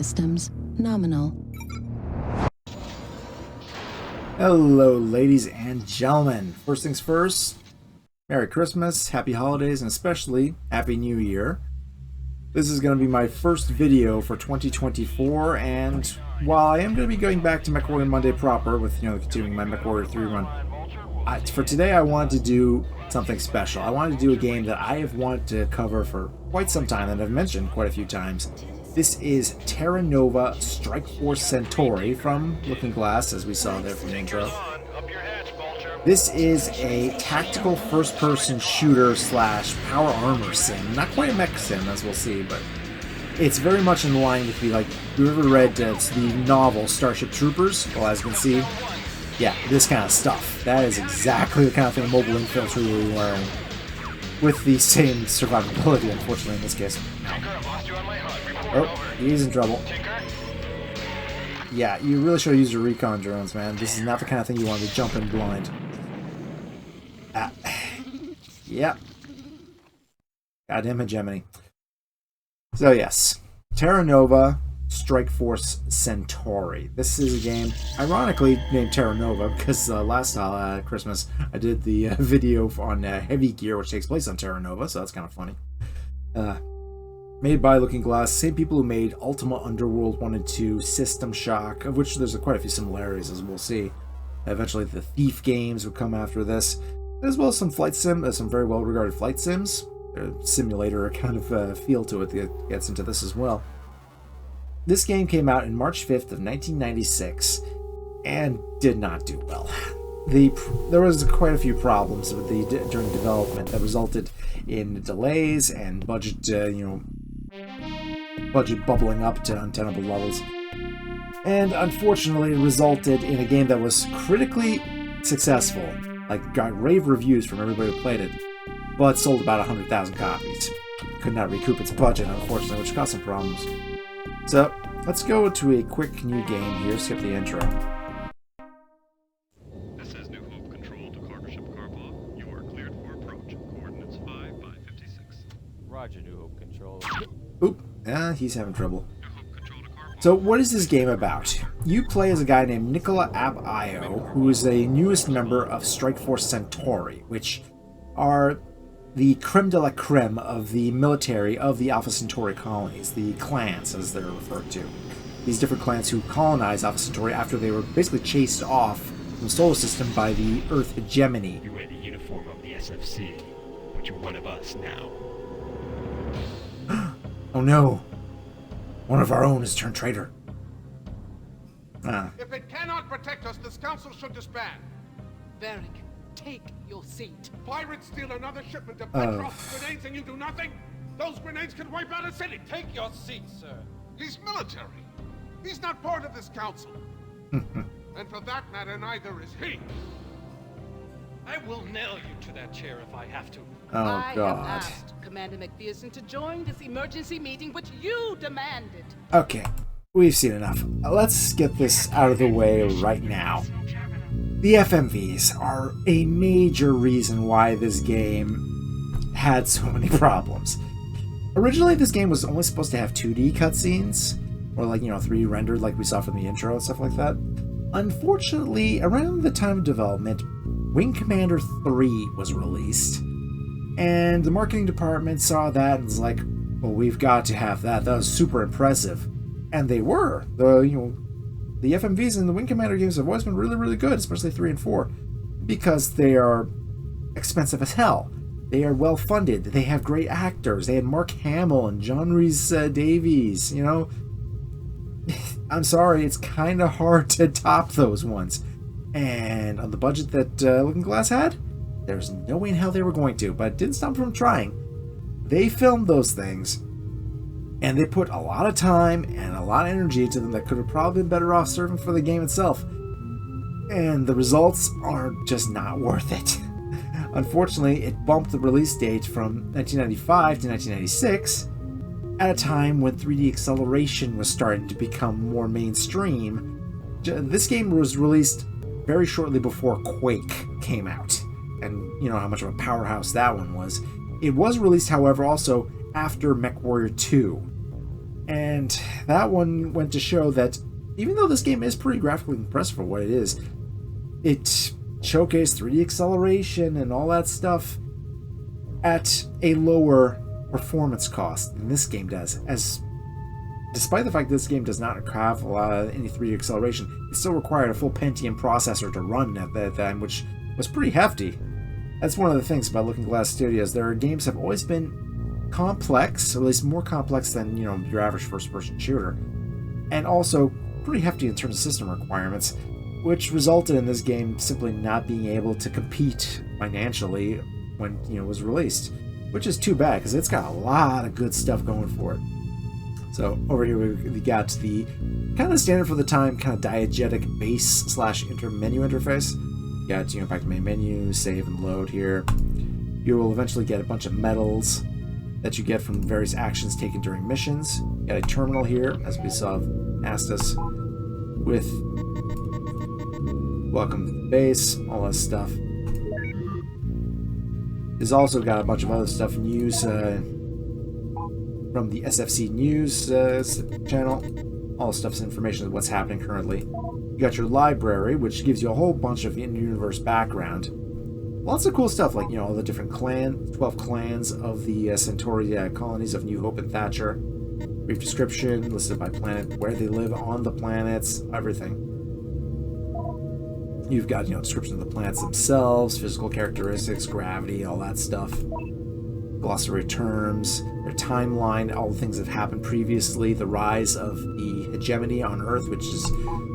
systems nominal. Hello, ladies and gentlemen. First things first, Merry Christmas, Happy Holidays, and especially Happy New Year. This is going to be my first video for 2024, and while I am going to be going back to MechWarrior Monday proper with, continuing my MechWarrior 3 run, for today I wanted to do something special. I wanted to do a game that I have wanted to cover for quite some time and I've mentioned quite a few times. This is Terra Nova Strike Force Centauri from Looking Glass, as we saw there from the intro. This is a tactical first-person shooter slash power armor sim. Not quite a mech sim, as we'll see, but it's very much in line with you ever read the novel Starship Troopers? Well, as you can see, yeah, this kind of stuff. That is exactly the kind of thing a mobile infiltrator will be wearing, with the same survivability, unfortunately, in this case. Oh, he's in trouble. Yeah, you really should use your recon drones, man. This is not the kind of thing you want to jump in blind. Yep. Goddamn hegemony. So yes, Terra Nova Strike Force Centauri. This is a game, ironically named Terra Nova, because last Christmas I did the video on Heavy Gear, which takes place on Terra Nova, so that's kind of funny. Made by Looking Glass, same people who made Ultima Underworld 1 and 2, System Shock, of which there's quite a few similarities, as we'll see. Eventually the Thief games would come after this, as well as some flight sim, some very well-regarded flight sims. A simulator kind of feel to it that gets into this as well. This game came out in March 5th of 1996 and did not do well. There was quite a few problems with during development that resulted in delays and budget, budget bubbling up to untenable levels. And unfortunately, it resulted in a game that was critically successful, got rave reviews from everybody who played it, but sold about 100,000 copies. Could not recoup its budget, unfortunately, which caused some problems. So, let's go to a quick new game here, skip the intro. This is New Hope Control to cargo ship Karpov. You are cleared for approach. Coordinates 5 by 56. Roger, New Hope Control. Oop, he's having trouble. So what is this game about? You play as a guy named Nicola Ab-Io, who is the newest member of Strike Force Centauri, which are the creme de la creme of the military of the Alpha Centauri colonies, the clans as they're referred to. These different clans who colonized Alpha Centauri after they were basically chased off from the solar system by the Earth hegemony. You wear the uniform of the SFC, but you're one of us now. Oh no! One of our own has turned traitor. If it cannot protect us, this council should disband. Varric, take your seat. Pirates steal another shipment of Petrov's grenades and you do nothing? Those grenades can wipe out a city. Take your seat, sir. He's military. He's not part of this council. And for that matter, neither is he. I will nail you to that chair if I have to. Oh I god. have asked Commander McPherson to join this emergency meeting, which you demanded. Okay, we've seen enough. Let's get this out of the way right now. The FMVs are a major reason why this game had so many problems. Originally, this game was only supposed to have 2D cutscenes, or 3D rendered like we saw from the intro and stuff like that. Unfortunately, around the time of development, Wing Commander 3 was released, and the marketing department saw that and was like, well, we've got to have that. That was super impressive. And they were. The FMVs in the Wing Commander games have always been really, really good, especially 3 and 4, because they are expensive as hell. They are well funded. They have great actors. They had Mark Hamill and John Rhys Davies, I'm sorry, it's kind of hard to top those ones. And on the budget that Looking Glass had, there's no way in hell they were going to, but it didn't stop them from trying. They filmed those things, and they put a lot of time and a lot of energy into them that could have probably been better off serving for the game itself. And the results are just not worth it. Unfortunately, it bumped the release date from 1995 to 1996, at a time when 3D acceleration was starting to become more mainstream. This game was released very shortly before Quake came out, and you know how much of a powerhouse that one was. It was released, however, also after MechWarrior 2. And that one went to show that even though this game is pretty graphically impressive for what it is, it showcased 3D acceleration and all that stuff at a lower performance cost than this game does. As despite the fact that this game does not have a lot of any 3D acceleration, it still required a full Pentium processor to run at that time, which was pretty hefty. That's one of the things about Looking Glass Studios. Their games have always been complex, or at least more complex than, you know, your average first-person shooter, and also pretty hefty in terms of system requirements, which resulted in this game simply not being able to compete financially when, you know, it was released, which is too bad because it's got a lot of good stuff going for it. So over here we got the kind of standard for the time, kind of diegetic base / menu interface. You got, you know, back to main menu, save and load here. You will eventually get a bunch of medals that you get from various actions taken during missions. You got a terminal here, as we saw asked us, with welcome to the base, all that stuff. It's also got a bunch of other stuff, news from the SFC News channel. All the stuff's information of what's happening currently. You got your library, which gives you a whole bunch of in-universe background. Lots of cool stuff, like, you know, all the different 12 clans of the Centauri colonies of New Hope and Thatcher. Brief description, listed by planet, where they live on the planets, everything. You've got, you know, description of the planets themselves, physical characteristics, gravity, all that stuff. Glossary terms, their timeline, all the things that have happened previously, the rise of the hegemony on Earth, which is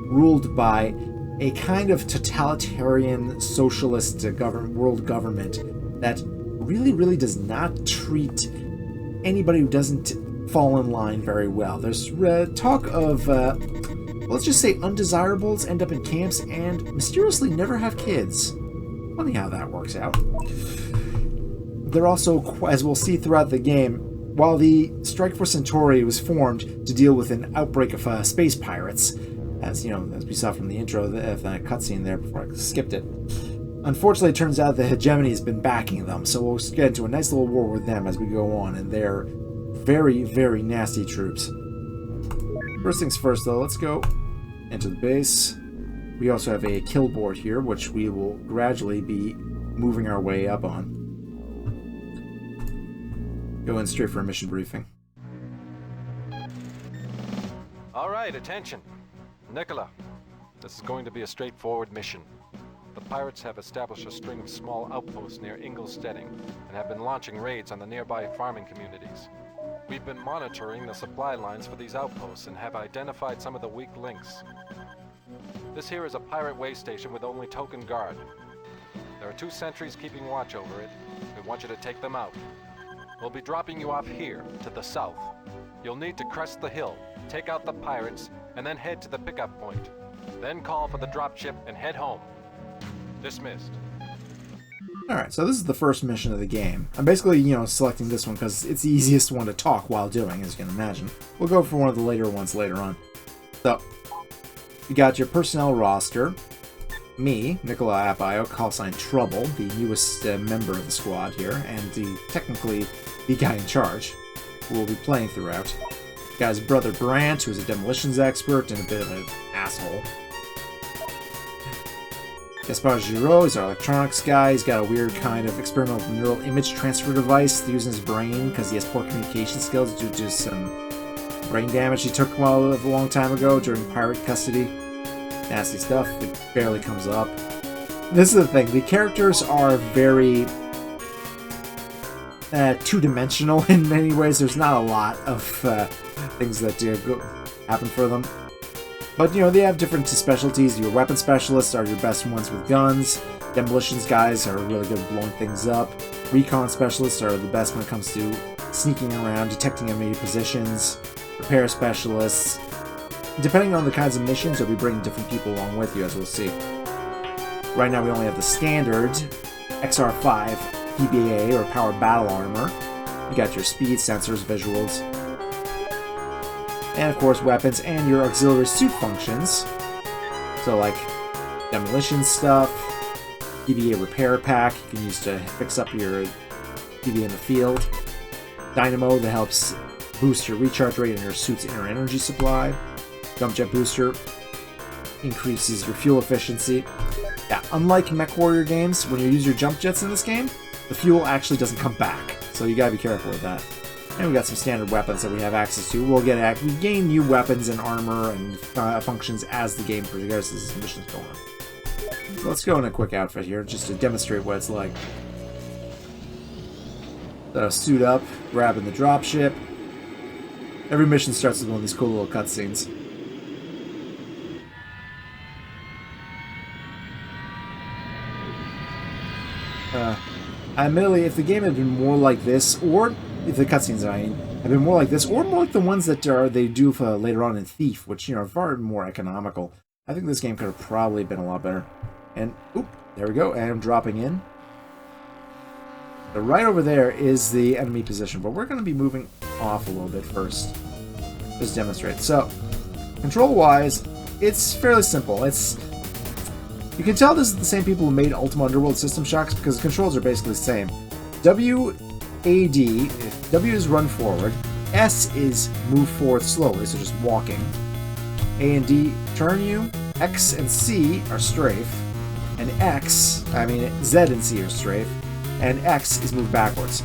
ruled by a kind of totalitarian socialist world government that really does not treat anybody who doesn't fall in line very well. There's talk of, let's just say, undesirables end up in camps and mysteriously never have kids. Funny how that works out. They're also, as we'll see throughout the game, while the Strike Force Centauri was formed to deal with an outbreak of space pirates, as you know, as we saw from the intro, that cutscene there before I skipped it. Unfortunately, it turns out the hegemony has been backing them, so we'll get into a nice little war with them as we go on, and they're very nasty troops. First things first, though, let's go into the base. We also have a kill board here, which we will gradually be moving our way up on. Go in straight for a mission briefing. All right, attention. Nicola, this is going to be a straightforward mission. The pirates have established a string of small outposts near Ingolstedting and have been launching raids on the nearby farming communities. We've been monitoring the supply lines for these outposts and have identified some of the weak links. This here is a pirate way station with only token guard. There are 2 sentries keeping watch over it. We want you to take them out. We'll be dropping you off here, to the south. You'll need to crest the hill, take out the pirates, and then head to the pickup point. Then call for the dropship and head home. Dismissed. Alright, so this is the first mission of the game. I'm basically, you know, selecting this one because it's the easiest one to talk while doing, as you can imagine. We'll go for one of the later ones later on. So, you got your personnel roster. Me, Nicola Apio, callsign Trouble, the newest member of the squad here, and technically the guy in charge, who will be playing throughout. Got his brother Brant, who's a demolitions expert and a bit of an asshole. Gaspar Giraud is our electronics guy. He's got a weird kind of experimental neural image transfer device using his brain because he has poor communication skills due to some brain damage he took a long time ago during pirate custody. Nasty stuff. It barely comes up. This is the thing. The characters are very two-dimensional in many ways. There's not a lot of things that happen for them. But, you know, they have different specialties. Your weapon specialists are your best ones with guns. Demolitions guys are really good at blowing things up. Recon specialists are the best when it comes to sneaking around, detecting enemy positions. Repair specialists. Depending on the kinds of missions, you'll be bringing different people along with you, as we'll see. Right now we only have the standard XR5 PBA, or Power Battle Armor. You got your speed, sensors, visuals, and of course weapons and your auxiliary suit functions. So like demolition stuff, PBA repair pack you can use to fix up your PBA in the field. Dynamo that helps boosts your recharge rate and your suit's inner energy supply. Jump jet booster increases your fuel efficiency. Yeah, unlike MechWarrior games, when you use your jump jets in this game, the fuel actually doesn't come back, so you gotta be careful with that. And we got some standard weapons that we have access to. We gain new weapons and armor and functions as the game progresses, as missions go on. So let's go in a quick outfit here, just to demonstrate what it's like. Suit up, grabbing the dropship. Every mission starts with one of these cool little cutscenes. Admittedly, if the game had been more like this, or if the cutscenes had been more like this, or more like the ones that they do for later on in Thief, which are far more economical, I think this game could have probably been a lot better. And oop, there we go. And I'm dropping in. So right over there is the enemy position, but we're going to be moving off a little bit first. Just demonstrate. So, control-wise, it's fairly simple. You can tell this is the same people who made Ultima Underworld System Shocks because the controls are basically the same. W, A, D, if W is run forward, S is move forward slowly, so just walking. A and D turn you, X and C are strafe, and Z and C are strafe, and X is move backwards.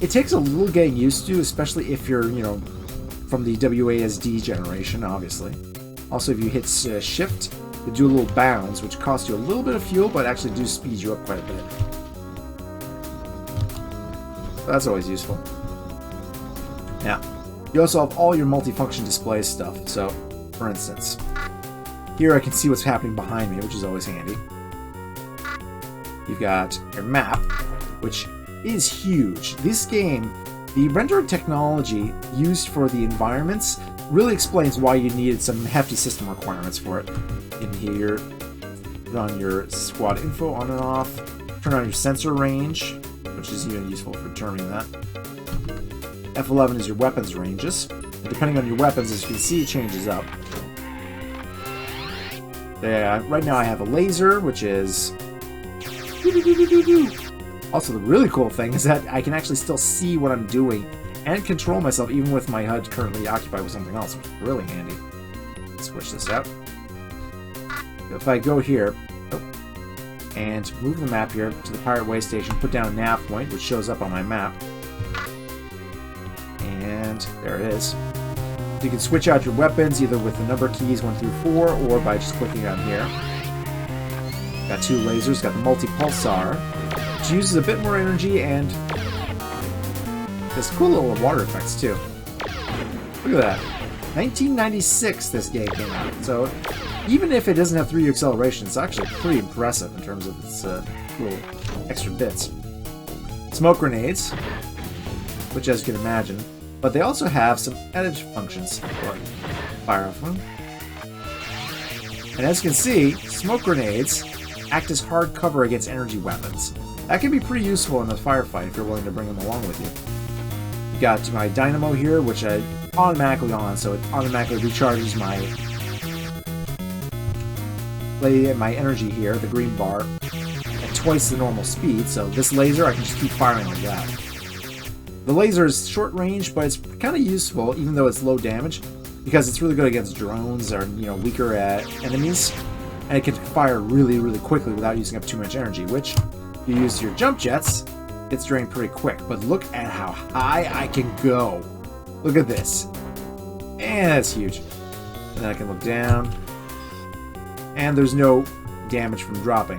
It takes a little getting used to, especially if you're, from the WASD generation, obviously. Also, if you hit Shift, you do a little bounds, which costs you a little bit of fuel, but actually do speed you up quite a bit. So that's always useful. Now, you also have all your multifunction display stuff. So, for instance, here I can see what's happening behind me, which is always handy. You've got your map, which is huge. This game, the rendering technology used for the environments really explains why you needed some hefty system requirements for it. In here, put on your squad info on and off, turn on your sensor range, which is even useful for determining that. F11 is your weapons ranges, and depending on your weapons, as you can see, it changes up. Right now I have a laser, which is... Also, the really cool thing is that I can actually still see what I'm doing and control myself even with my HUD currently occupied with something else, which is really handy. Let's switch this out. If I go here and move the map here to the Pirate Way Station, put down a nav point, which shows up on my map. And there it is. You can switch out your weapons either with the number keys 1 through 4 or by just clicking on here. Got 2 lasers, got the multi-pulsar, which uses a bit more energy, and there's cool little water effects too. Look at that. 1996 this game came out, so even if it doesn't have 3D acceleration, it's actually pretty impressive in terms of its little extra bits. Smoke grenades, which as you can imagine, but they also have some edge functions. Fire off them. And as you can see, smoke grenades act as hard cover against energy weapons. That can be pretty useful in a firefight if you're willing to bring them along with you. You got my dynamo here, which I automatically on, so it automatically recharges my energy here, the green bar, at twice the normal speed, so this laser I can just keep firing like that. The laser is short range, but it's kind of useful, even though it's low damage, because it's really good against drones or weaker enemies, and it can fire really, really quickly without using up too much energy, which, if you use your jump jets, it's drained pretty quick. But look at how high I can go. Look at this. And that's huge. And then I can look down, and there's no damage from dropping.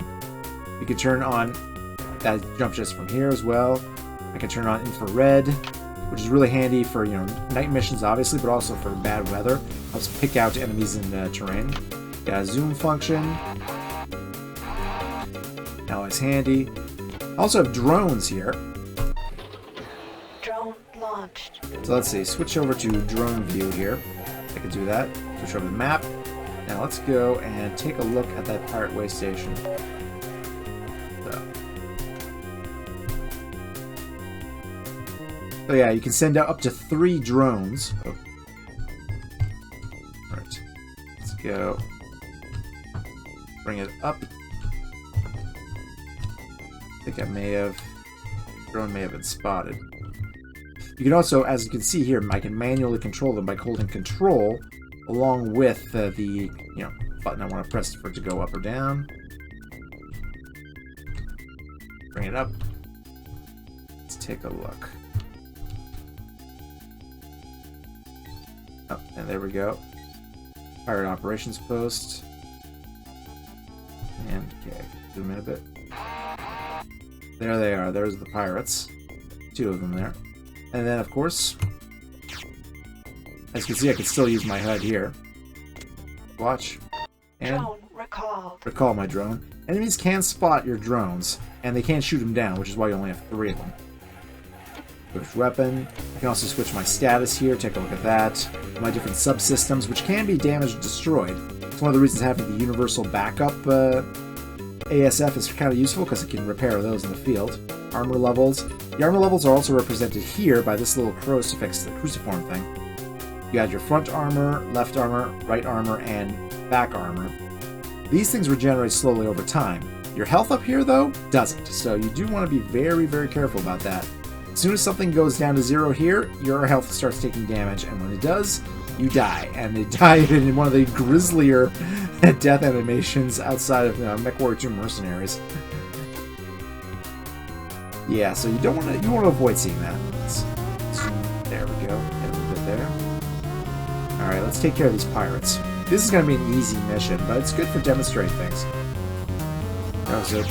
You can turn on that jump jets from here as well. I can turn on infrared, which is really handy for night missions, obviously, but also for bad weather. Helps pick out enemies in terrain. Got a zoom function. Always handy. I also have drones here. Drone launched. So let's see. Switch over to drone view here. I can do that. Switch over to the map. Now let's go and take a look at that Pirate Way Station. So yeah, you can send out up to 3 drones. Oh. Alright. Let's go. Bring it up. I think drone may have been spotted. You can also, as you can see here, I can manually control them by holding control along with the button I want to press for it to go up or down. Bring it up. Let's take a look. Oh, and there we go. Pirate Operations Post. And, okay, zoom in a bit. There they are. There's the pirates. 2 of them there. And then, of course, as you can see, I can still use my HUD here. Watch. And recall my drone. Enemies can spot your drones, and they can't shoot them down, which is why you only have 3 of them. Switch weapon. I can also switch my status here. Take a look at that. My different subsystems, which can be damaged and destroyed. It's one of the reasons having the universal backup ASF is kind of useful, because it can repair those in the field. Armor levels. The armor levels are also represented here by this little crucifix, the cruciform thing. You got your front armor, left armor, right armor, and back armor. These things regenerate slowly over time. Your health up here, though, doesn't, so you do want to be very, very careful about that. As soon as something goes down to 0 here, your health starts taking damage, and when it does, you die. And they die in one of the grislier death animations outside of MechWarrior 2 Mercenaries. Yeah, so you don't want to. You want to avoid seeing that. There we go. Get a little bit there. All right, let's take care of these pirates. This is going to be an easy mission, but it's good for demonstrating things. Also,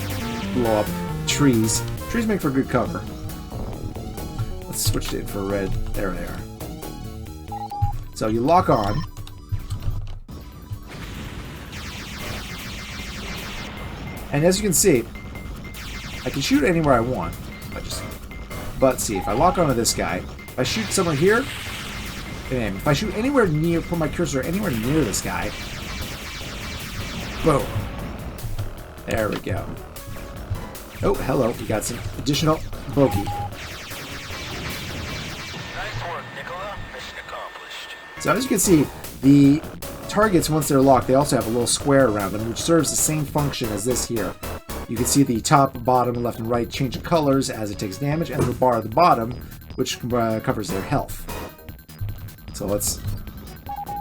blow up trees. Trees make for good cover. Let's switch to infrared. There they are. So you lock on. And as you can see, I can shoot anywhere I want. But see, if I lock onto this guy, if I shoot somewhere here, and if I shoot anywhere near, put my cursor anywhere near this guy, boom. There we go. Oh, hello. We got some additional bogey. Nice work, Nicola. Mission accomplished. So as you can see, the targets, once they're locked, they also have a little square around them, which serves the same function as this here. You can see the top, bottom, left, and right change of colors as it takes damage, and the bar at the bottom, which covers their health. So let's,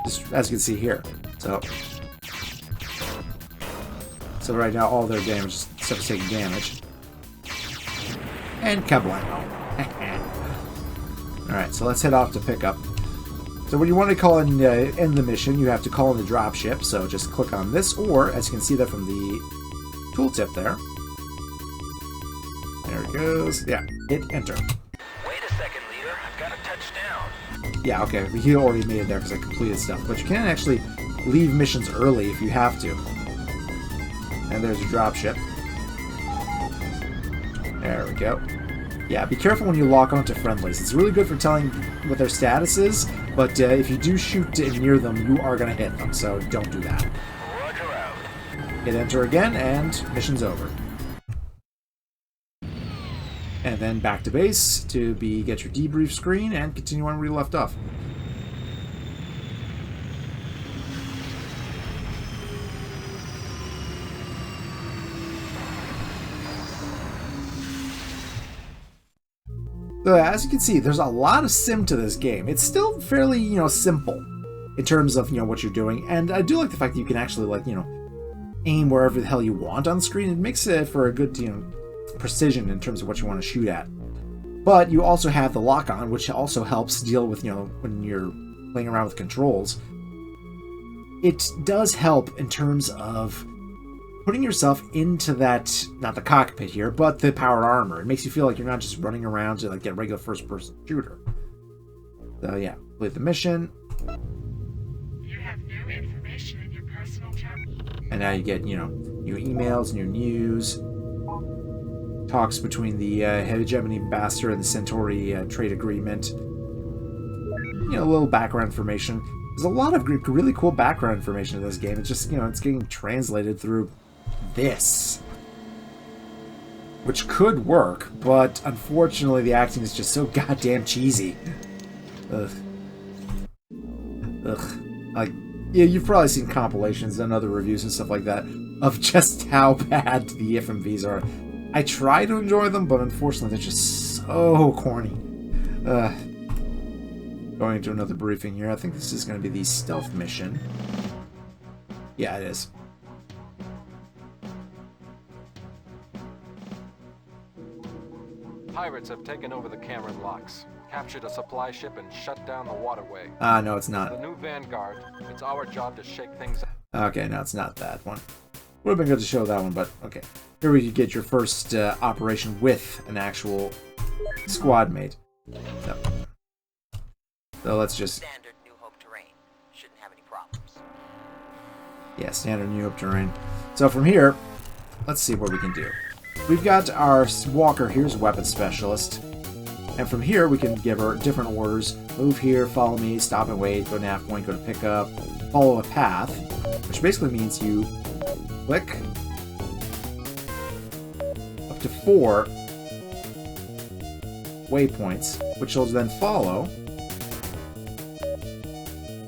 just as you can see here. So right now all their damage stuff is taking damage. And kablamo. Alright, so let's head off to pickup. So when you want to call in end the mission, you have to call in the dropship. So just click on this, or as you can see that from the tooltip there. There it goes. Yeah, hit enter. Wait a second, leader. I've got a touchdown. Yeah, okay. He already made it there because I completed stuff. But you can actually leave missions early if you have to. And there's your dropship. There we go. Yeah, be careful when you lock onto friendlies. It's really good for telling what their status is, but if you do shoot near them, you are going to hit them, so don't do that. Roger out. Hit enter again, and mission's over. And then back to base to get your debrief screen and continue on where you left off. So as you can see, there's a lot of sim to this game. It's still fairly, simple in terms of, what you're doing. And I do like the fact that you can actually, aim wherever the hell you want on screen. It makes it for a good, precision in terms of what you want to shoot at. But you also have the lock-on, which also helps deal with, when you're playing around with controls. It does help in terms of putting yourself into that, not the cockpit here, but the powered armor. It makes you feel like you're not just running around to get a regular first-person shooter. So yeah, complete the mission. You have new information in your personal terminal. And now you get, new emails, new news, talks between the hegemony ambassador and the Centauri trade agreement. A little background information. There's a lot of really cool background information in this game. It's just, it's getting translated through this, which could work, but unfortunately the acting is just so goddamn cheesy. Ugh. Yeah, you've probably seen compilations and other reviews and stuff like that of just how bad the FMVs are. I try to enjoy them, but unfortunately they're just so corny. Going into another briefing here. I think this is going to be the stealth mission. Yeah, it is. Pirates have taken over the Cameron locks, captured a supply ship, and shut down the waterway. No, it's The not. new Vanguard, it's our job to shake things up. Okay, no, it's not that one. Would have been good to show that one, but okay. Here we get your first operation with an actual squad mate. So let's just... Standard New Hope terrain. Shouldn't have any problems. Yeah, standard New Hope terrain. So from here, let's see what we can do. We've got our walker here's weapon specialist. And from here, we can give her different orders. Move here, follow me, stop and wait, go to nav point, go to pickup, follow a path, which basically means you click up to 4 waypoints, which she'll then follow.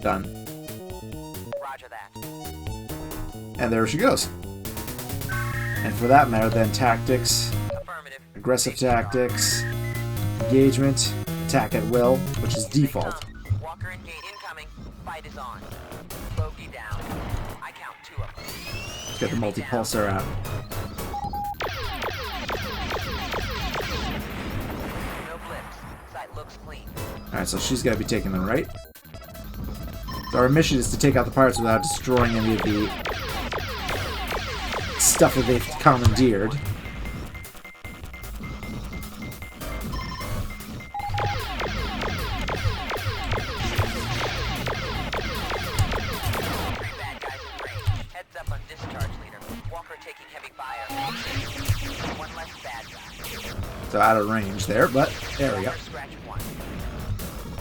Done. Roger that. And there she goes. And for that matter, then tactics, Affirmative. aggressive tactics, engagement, attack at will, which is default. Walker and gate incoming. Fight is on. Bogey down. I count 2 of them. Let's get the multi-pulsar out. No blips. Site looks clean. Alright, so she's got to be taking the right. So our mission is to take out the pirates without destroying any of the stuff that they've commandeered. Bad guys in range. Heads up on discharge leader. Walker taking heavy fire. One less bad guy. So out of range there, but there we go. Walker scratch 1.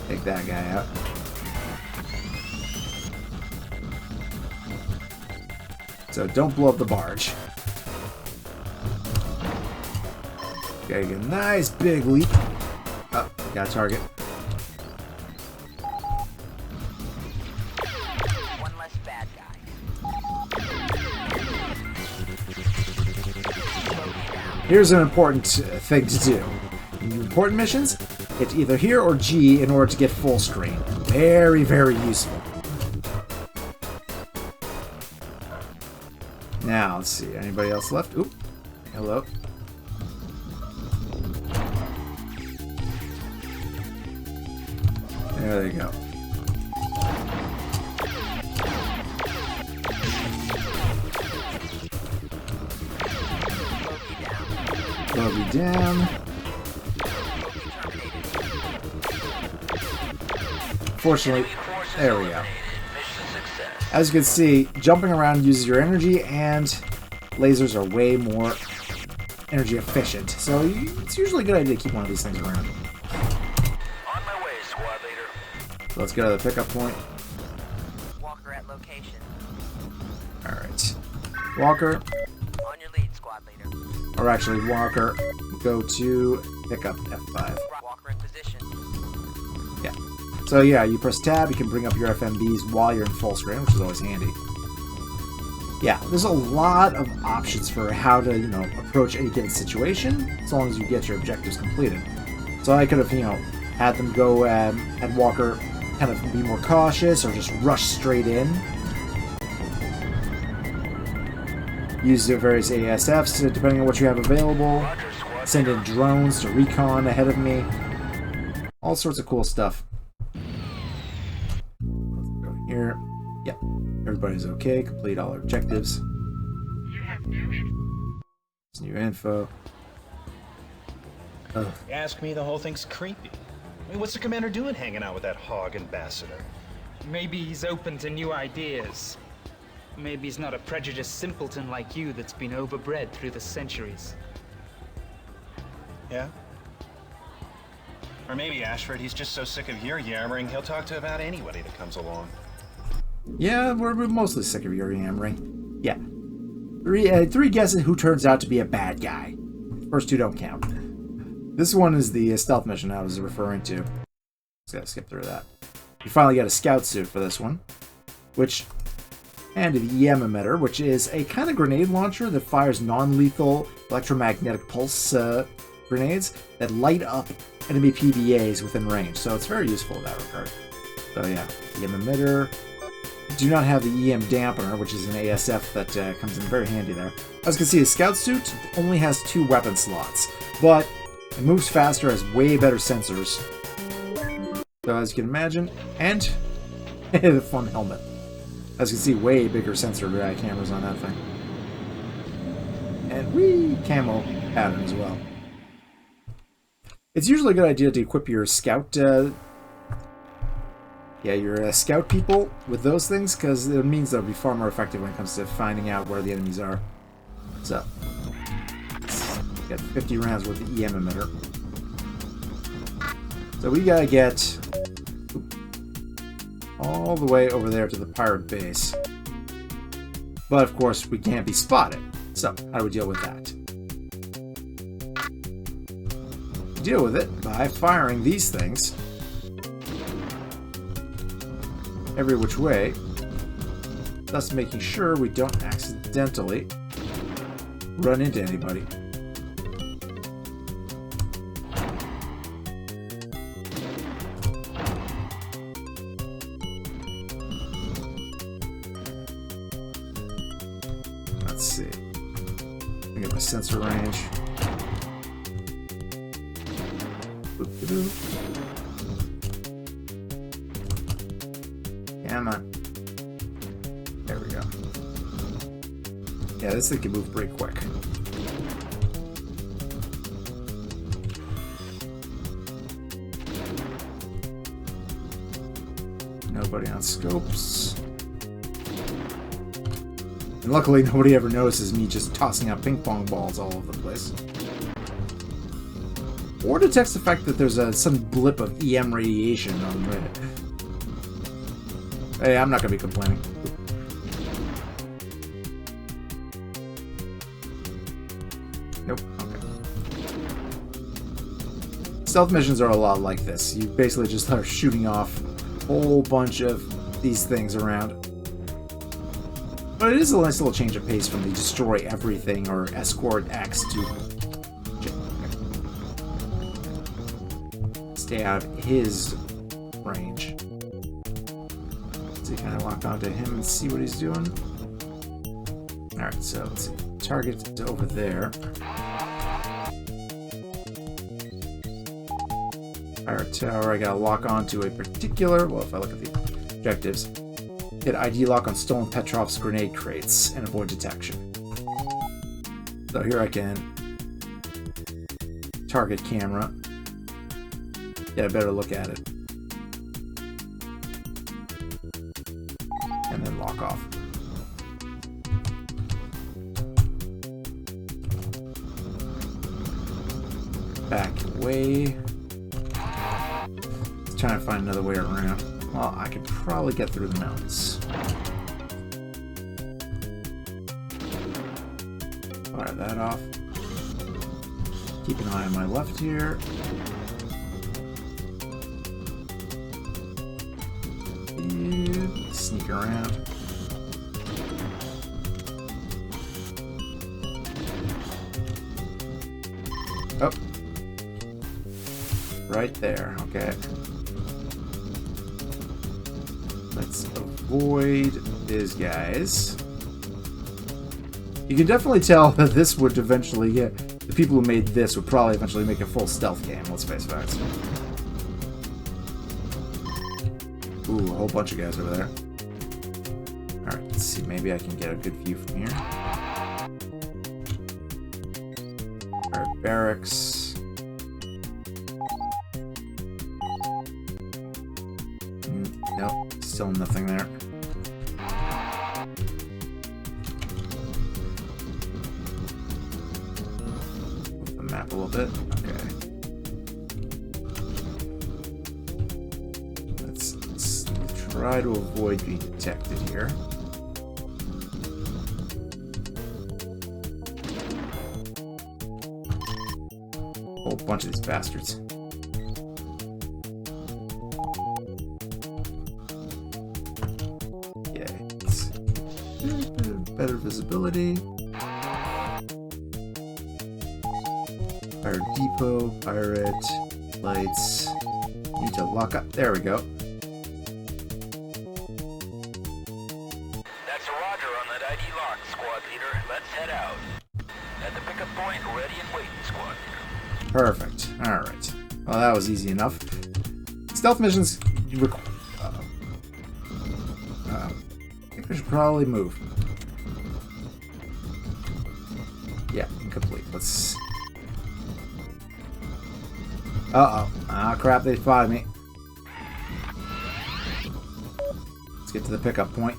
Take that guy out. So don't blow up the barge. Gotta get a nice big leap. Oh, got a target. One less bad guy. Here's an important thing to do. In important missions, hit either here or G in order to get full screen. Very, very useful. Now, let's see. Anybody else left? Oop. Hello. There they go. Bogey down. Fortunately, there we go. As you can see, jumping around uses your energy, and lasers are way more energy efficient. So it's usually a good idea to keep one of these things around. On my way, squad leader. So let's go to the pickup point. Walker at location. Alright. Walker, On your lead, squad leader. or actually Walker, go to pickup F5. Walker in position. Yeah. So yeah, you press tab, you can bring up your FMBs while you're in full screen, which is always handy. Yeah, there's a lot of options for how to, approach any given situation, as long as you get your objectives completed. So I could have, had them go had Walker kind of be more cautious, or just rush straight in. Use the various ASFs, depending on what you have available. Send in drones to recon ahead of me. All sorts of cool stuff. Let's go here. Yep. Everybody's okay. Complete all our objectives. You have new info. It's new info. Oh, You ask me, the whole thing's creepy. I mean, what's the commander doing hanging out with that hog ambassador? Maybe he's open to new ideas. Maybe he's not a prejudiced simpleton like you that's been overbred through the centuries. Yeah? Or maybe, Ashford, he's just so sick of your yammering, he'll talk to about anybody that comes along. yeah, we're mostly sick of your yammering. Yeah. Three guesses who turns out to be a bad guy. First two don't count. This one is the stealth mission I was referring to. Just gotta skip through that. You finally got a scout suit for this one, and the EM emitter, which is a kind of grenade launcher that fires non-lethal electromagnetic pulse grenades that light up enemy PVAs within range, so it's very useful in that regard. So yeah, EM emitter. Do not have the EM dampener, which is an ASF that comes in very handy there. As you can see, the scout suit only has 2 weapon slots, but it moves faster, has way better sensors. So as you can imagine, and the fun helmet. As you can see, way bigger sensor cameras on that thing. And wee camo pattern as well. It's usually a good idea to equip your scout, your scout people with those things, because it means they'll be far more effective when it comes to finding out where the enemies are. So, got 50 rounds worth of EM emitter. So we gotta get all the way over there to the pirate base. But of course, we can't be spotted. So, how do we deal with that? We deal with it by firing these things every which way, thus making sure we don't accidentally run into anybody. Let's see. I get my sensor range. Come on. There we go. Yeah, this thing can move pretty quick. Nobody on scopes. And luckily nobody ever notices me just tossing out ping pong balls all over the place. Or detects the fact that there's some blip of EM radiation on Reddit. Hey, I'm not going to be complaining. Nope. Okay. Stealth missions are a lot like this. You basically just start shooting off a whole bunch of these things around. But it is a nice little change of pace from the destroy everything or escort X to stay out of his range. So you kind of lock onto him and see what he's doing. Alright, so let's see. Target's over there. Pirate tower, I gotta lock onto a particular, well, if I look at the objectives, hit ID lock on stolen Petrov's grenade crates and avoid detection. So here I can target camera, get a better look at it, and then lock off. Back away. Let's try to find another way around. Well, I could probably get through the mountains. Fire that off. Keep an eye on my left here. And sneak around. Oh. Right there, okay. Let's avoid these guys. You can definitely tell that this would eventually get... The people who made this would probably eventually make a full stealth game, let's face facts. Ooh, a whole bunch of guys over there. Alright, let's see, maybe I can get a good view from here. Alright, barracks. Nope, still nothing there. Move the map a little bit. Okay. Let's try to avoid being detected here. Whole bunch of these bastards. Better visibility. Pirate depot, pirate lights. Need to lock up. There we go. That's a Roger on that ID lock, squad leader. Let's head out. At the pickup point, ready and waiting, squad leader. Perfect. Alright. Well, that was easy enough. Stealth missions... I think we should probably move. Yeah, incomplete. Let's... Uh-oh. Ah, crap, they spotted me. Let's get to the pickup point.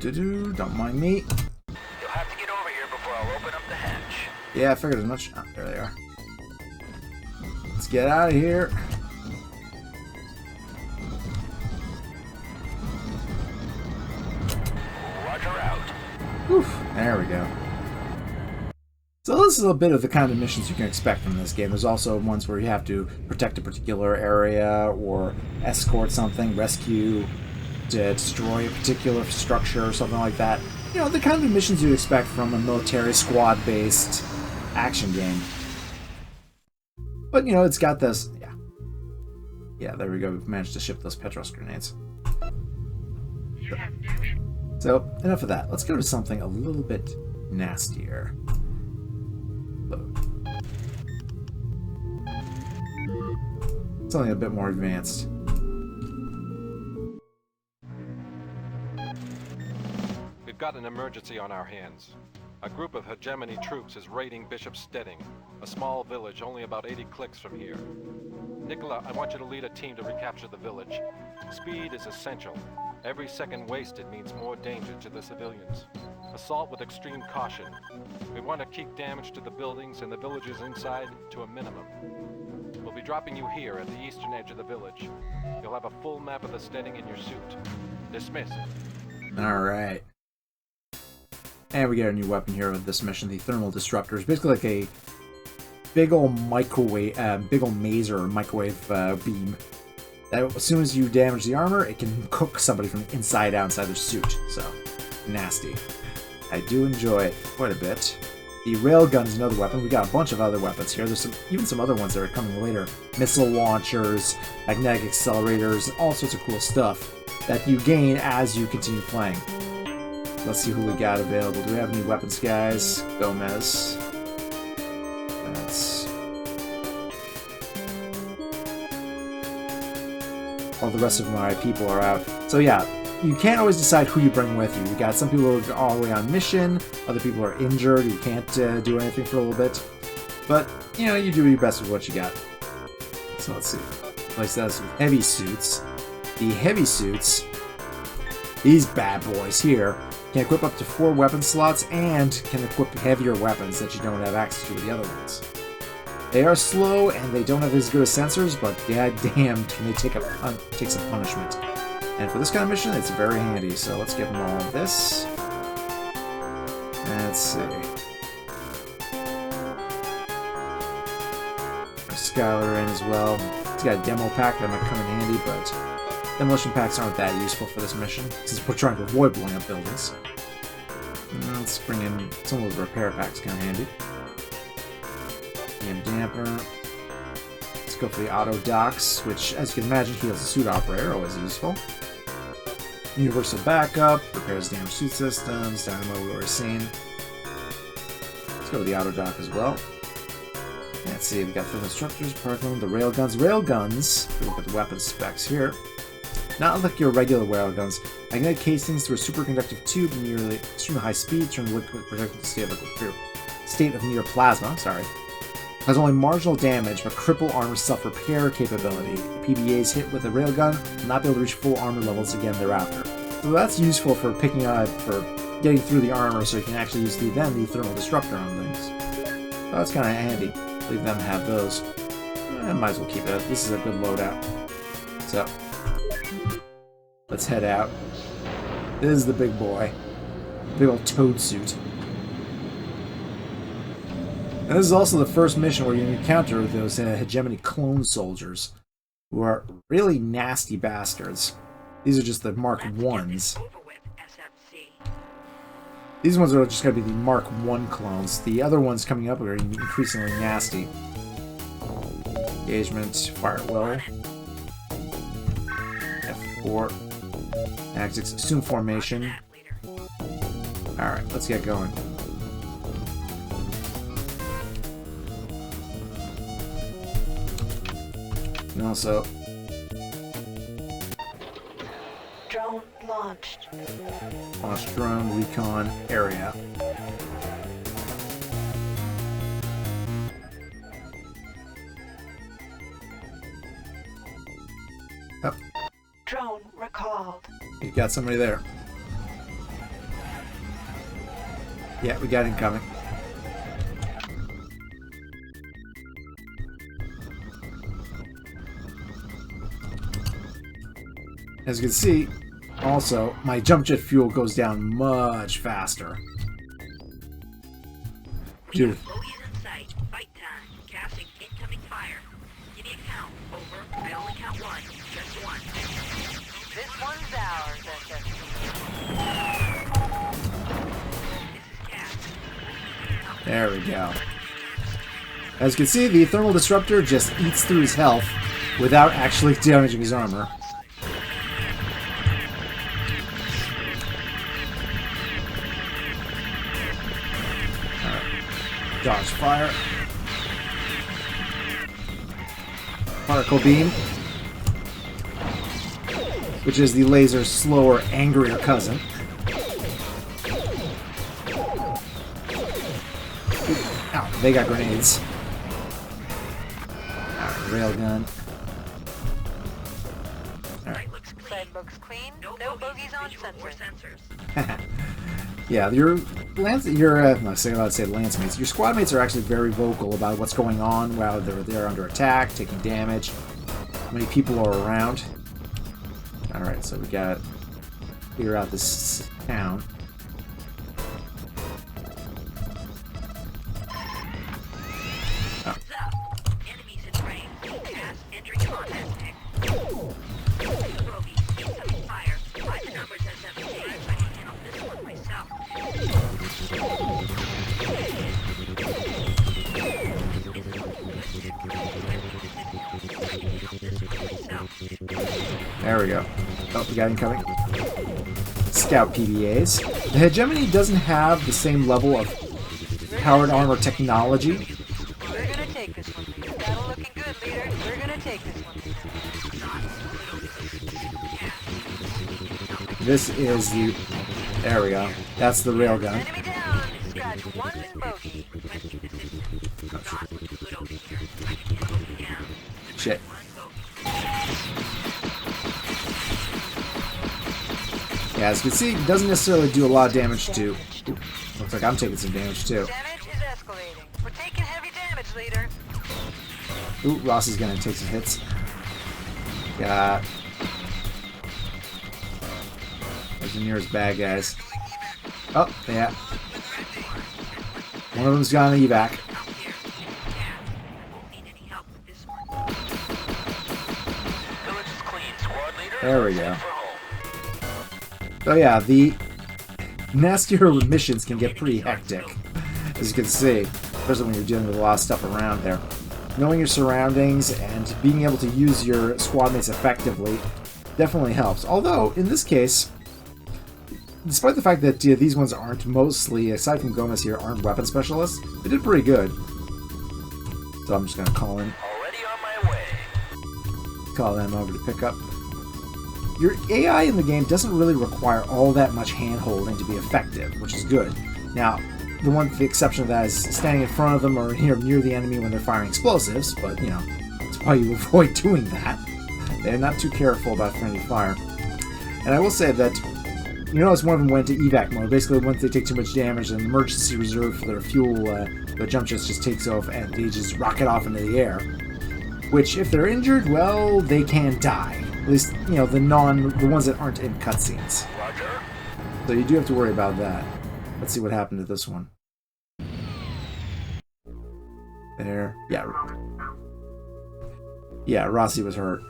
Don't mind me. You'll have to get over here before I'll open up the hatch. Yeah, I figured as much. Oh, there they are. Let's get out of here. Roger out. Whew, there we go. So this is a bit of the kind of missions you can expect from this game. There's also ones where you have to protect a particular area or escort something, rescue, to destroy a particular structure or something like that. You know, the kind of missions you'd expect from a military squad-based action game. But, you know, it's got this... Yeah. Yeah, there we go. We've managed to ship those Petros grenades. So, enough of that. Let's go to something a little bit nastier. Load. Something a bit more advanced. We've got an emergency on our hands. A group of hegemony troops is raiding Bishop Stedding, a small village only about 80 clicks from here. Nicola, I want you to lead a team to recapture the village. Speed is essential. Every second wasted means more danger to the civilians. Assault with extreme caution. We want to keep damage to the buildings and the villagers inside to a minimum. We'll be dropping you here at the eastern edge of the village. You'll have a full map of the Stedding in your suit. Dismissed. Alright. And we get a new weapon here with this mission, the thermal disruptor. It's basically like a big old microwave, big old maser or microwave beam. That as soon as you damage the armor, it can cook somebody from the inside out inside their suit. So, nasty. I do enjoy it quite a bit. The railgun is another weapon. We got a bunch of other weapons here. There's even some other ones that are coming later. Missile launchers, magnetic accelerators, all sorts of cool stuff that you gain as you continue playing. Let's see who we got available. Do we have any weapons, guys? Gomez. That's... all the rest of my people are out. So yeah, you can't always decide who you bring with you. You got some people who are all the way on mission, other people are injured, you can't do anything for a little bit. But, you know, you do your best with what you got. So let's see. Place that with heavy suits. The heavy suits, these bad boys here, can equip up to 4 weapon slots and can equip heavier weapons that you don't have access to with the other ones. They are slow and they don't have as good as sensors, but goddamn can they take some punishment. And for this kind of mission, it's very handy, so let's give them all this. Let's see. Skylar in as well. It's got a demo pack that might come in handy, but demolition packs aren't that useful for this mission, since we're trying to avoid blowing up buildings. Let's bring in some of the repair packs, kind of handy. And damper. Let's go for the auto docks, which, as you can imagine, heals the suit operator, always useful. Universal backup, repairs damaged suit systems, dynamo we've already seen. Let's go with the auto dock as well. Let's see, we got thermal structures, parkland, the railguns. Railguns, if we look at the weapon specs here, not like your regular railguns. Magnetic casings through a superconductive tube nearly extremely high speed, turn the liquid projectile state of near plasma. Has only marginal damage, but cripple armor self-repair capability. PBAs hit with a railgun will not be able to reach full armor levels again thereafter. So that's useful for picking up, for getting through the armor, so you can actually use the thermal disruptor on things. So that's kind of handy. Leave them have those. Might as well keep it. This is a good loadout. So, let's head out. This is the big boy. Big old toad suit. And this is also the first mission where you encounter those hegemony clone soldiers, who are really nasty bastards. These are just the Mark 1s. These ones are just going to be the Mark 1 clones. The other ones coming up are increasingly nasty. Engagement, fire at will. F4. Tactics, assume formation. Alright, let's get going. And also... Drone launched. Launch drone, recon, area. Oh. Drone recalled. You got somebody there. Yeah, we got incoming. As you can see, also, my jump jet fuel goes down much faster. Dude. There we go. As you can see, the thermal disruptor just eats through his health without actually damaging his armor. Dodge fire. Particle beam. Which is the laser's slower, angrier cousin. Ow, they got grenades. Railgun. Alright. Side looks clean. No bogeys on sensors. Yeah, your lancemates. Your squad mates are actually very vocal about what's going on while they're under attack, taking damage, how many people are around. Alright, so we gotta clear out this town. Oh. There we go. Oh, we got incoming. Scout PBAs. The Hegemony doesn't have the same level of powered armor technology. We're gonna take this one, leader. Battle looking good, leader. We're gonna take this one, leader. This is the... There we go. That's the railgun. Enemy down. Scratch one bogey. Shit. Yeah, as you can see, it doesn't necessarily do a lot of damage to... Ooh, looks like I'm taking some damage too. Damage is escalating. We're taking heavy damage, leader. Ooh, Ross is gonna take some hits. Got... There's the nearest bad guys. Oh, yeah. One of them's got an evac. There we go. So yeah, the nastier missions can get pretty hectic, as you can see, especially when you're dealing with a lot of stuff around there. Knowing your surroundings and being able to use your squad mates effectively definitely helps. Although, in this case, despite the fact that these ones aren't mostly, aside from Gomez here, aren't weapon specialists, they did pretty good. So I'm just going to call in. Already on my way. Call them over to pick up. Your AI in the game doesn't really require all that much hand-holding to be effective, which is good. Now, the exception of that is standing in front of them or near the enemy when they're firing explosives, but, you know, that's why you avoid doing that. They're not too careful about friendly fire. And I will say that, you notice one of them went to evac mode. Basically, once they take too much damage, an emergency reserve for their fuel, the jump jet just takes off and they just rocket off into the air. Which, if they're injured, well, they can die. At least, you know, the ones that aren't in cutscenes. So you do have to worry about that. Let's see what happened to this one. There. Yeah. Yeah, Rossi was hurt.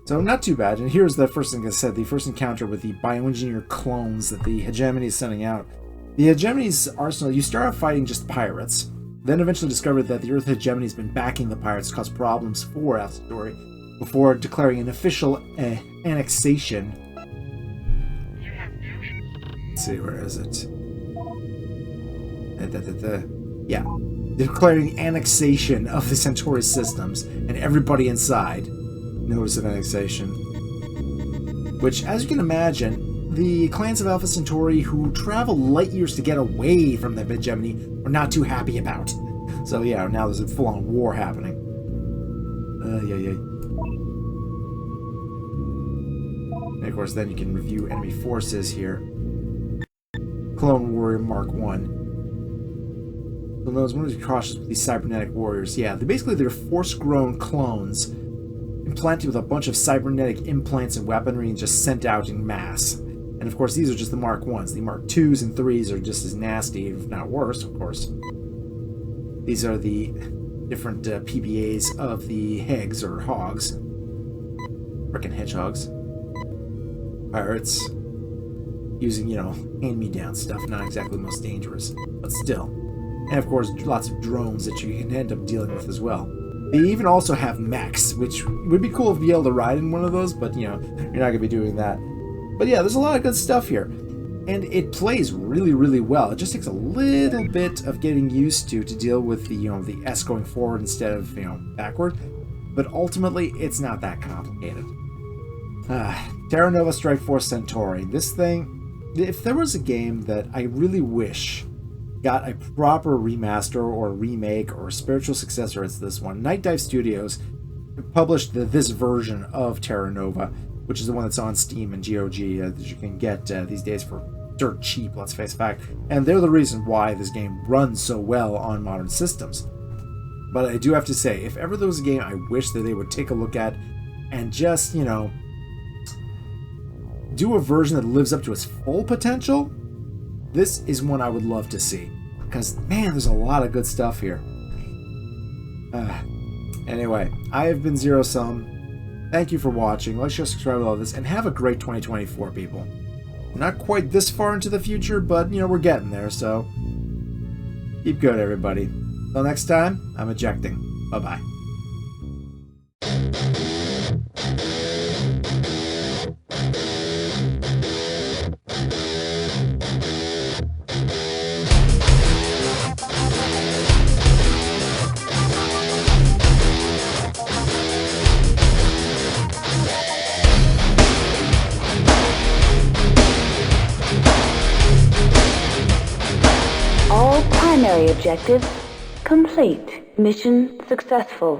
So not too bad. And here's the first thing I said, the first encounter with the bioengineered clones that the Hegemony is sending out. The hegemony's arsenal, you start out fighting just pirates, then eventually discovered that the Earth hegemony has been backing the pirates to cause problems for Centauri before declaring an official annexation. Let's see, where is it? Yeah. Declaring annexation of the Centauri systems and everybody inside. Notice of annexation. Which, as you can imagine, the clans of Alpha Centauri who travel light years to get away from the hegemony were not too happy about. So yeah, now there's a full-on war happening. And of course, then you can review enemy forces here. Clone Warrior Mark 1. So those one of the cautious with these cybernetic warriors. Yeah, they're force-grown clones implanted with a bunch of cybernetic implants and weaponry and just sent out in mass. And of course, these are just the Mark 1s. The Mark 2s and 3s are just as nasty, if not worse, of course. These are the different PBAs of the Hegs, or Hogs. Frickin' hedgehogs. Pirates. Using, hand-me-down stuff, not exactly the most dangerous, but still. And of course, lots of drones that you can end up dealing with as well. They even also have mechs, which would be cool if you'd be able to ride in one of those, but you're not going to be doing that. But yeah, there's a lot of good stuff here. And it plays really, really well. It just takes a little bit of getting used to deal with the, the S going forward instead of, backward. But ultimately, it's not that complicated. Terra Nova Strike Force Centauri. This thing, if there was a game that I really wish got a proper remaster or remake or spiritual successor, it's this one. Night Dive Studios published this version of Terra Nova, which is the one that's on Steam and GOG that you can get these days for dirt cheap, let's face the fact. And they're the reason why this game runs so well on modern systems. But I do have to say, if ever there was a game I wish that they would take a look at and just, do a version that lives up to its full potential, this is one I would love to see. Because, man, there's a lot of good stuff here. Anyway, I have been Zero Sum. Thank you for watching. Like, share, subscribe to all this, and have a great 2024, people. We're not quite this far into the future, but, we're getting there, so keep good, everybody. Until next time, I'm ejecting. Bye-bye. All primary objectives complete. Mission successful.